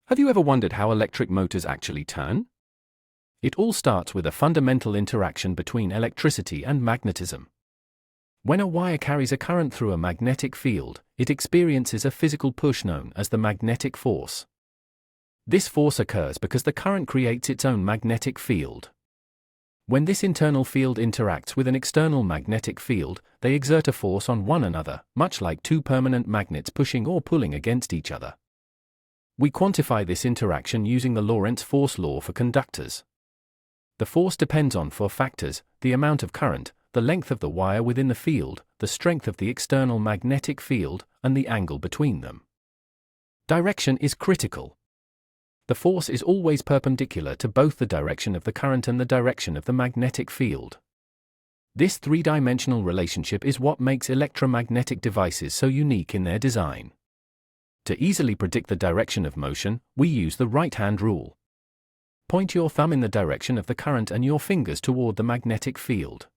Have you ever wondered how electric motors actually turn? It all starts with a fundamental interaction between electricity and magnetism. When a wire carries a current through a magnetic field, it experiences a physical push known as the magnetic force. This force occurs because the current creates its own magnetic field. When this internal field interacts with an external magnetic field, they exert a force on one another, much like two permanent magnets pushing or pulling against each other. We quantify this interaction using the Lorentz force law for conductors. The force depends on four factors: the amount of current, the length of the wire within the field, the strength of the external magnetic field, and the angle between them. Direction is critical. The force is always perpendicular to both the direction of the current and the direction of the magnetic field. This three-dimensional relationship is what makes electromagnetic devices so unique in their design. To easily predict the direction of motion, we use the right-hand rule. Point your thumb in the direction of the current and your fingers toward the magnetic field.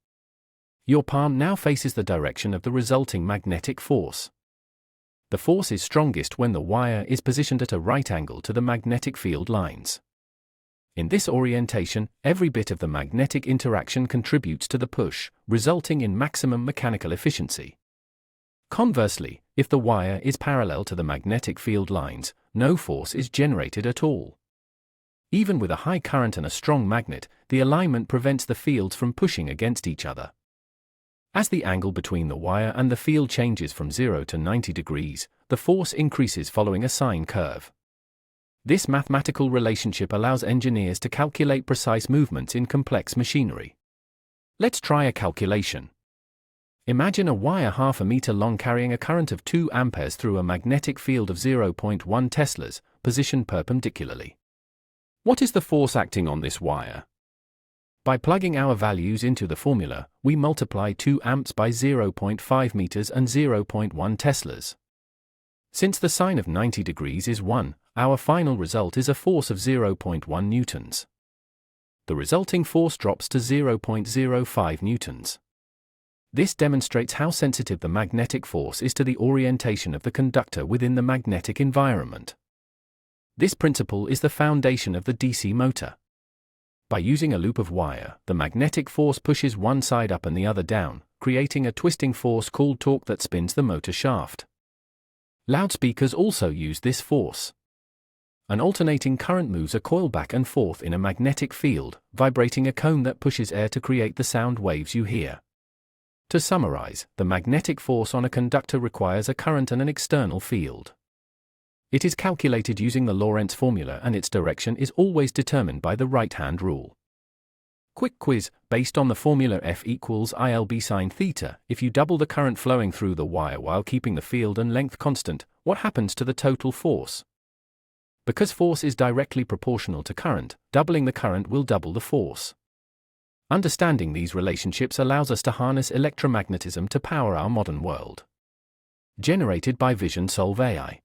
Your palm now faces the direction of the resulting magnetic force. The force is strongest when the wire is positioned at a right angle to the magnetic field lines. In this orientation, every bit of the magnetic interaction contributes to the push, resulting in maximum mechanical efficiency. Conversely, if the wire is parallel to the magnetic field lines, no force is generated at all. Even with a high current and a strong magnet, the alignment prevents the fields from pushing against each other. As the angle between the wire and the field changes from 0 to 90 degrees, the force increases following a sine curve. This mathematical relationship allows engineers to calculate precise movements in complex machinery. Let's try a calculation. Imagine a wire half a meter long carrying a current of 2 amperes through a magnetic field of 0.1 teslas, positioned perpendicularly. What is the force acting on this wire? By plugging our values into the formula, we multiply 2 amps by 0.5 meters and 0.1 teslas. Since the sine of 90 degrees is 1, our final result is a force of 0.1 newtons. The resulting force drops to 0.05 newtons. This demonstrates how sensitive the magnetic force is to the orientation of the conductor within the magnetic environment. This principle is the foundation of the DC motor. By using a loop of wire, the magnetic force pushes one side up and the other down, creating a twisting force called torque that spins the motor shaft. Loudspeakers also use this force. An alternating current moves a coil back and forth in a magnetic field, vibrating a cone that pushes air to create the sound waves you hear. To summarize, the magnetic force on a conductor requires a current and an external field. It is calculated using the Lorentz formula and its direction is always determined by the right-hand rule. Quick quiz: based on the formula F equals ILB sine theta, if you double the current flowing through the wire while keeping the field and length constant, what happens to the total force? Because force is directly proportional to current, doubling the current will double the force. Understanding these relationships allows us to harness electromagnetism to power our modern world. Generated by Vision Solve AI.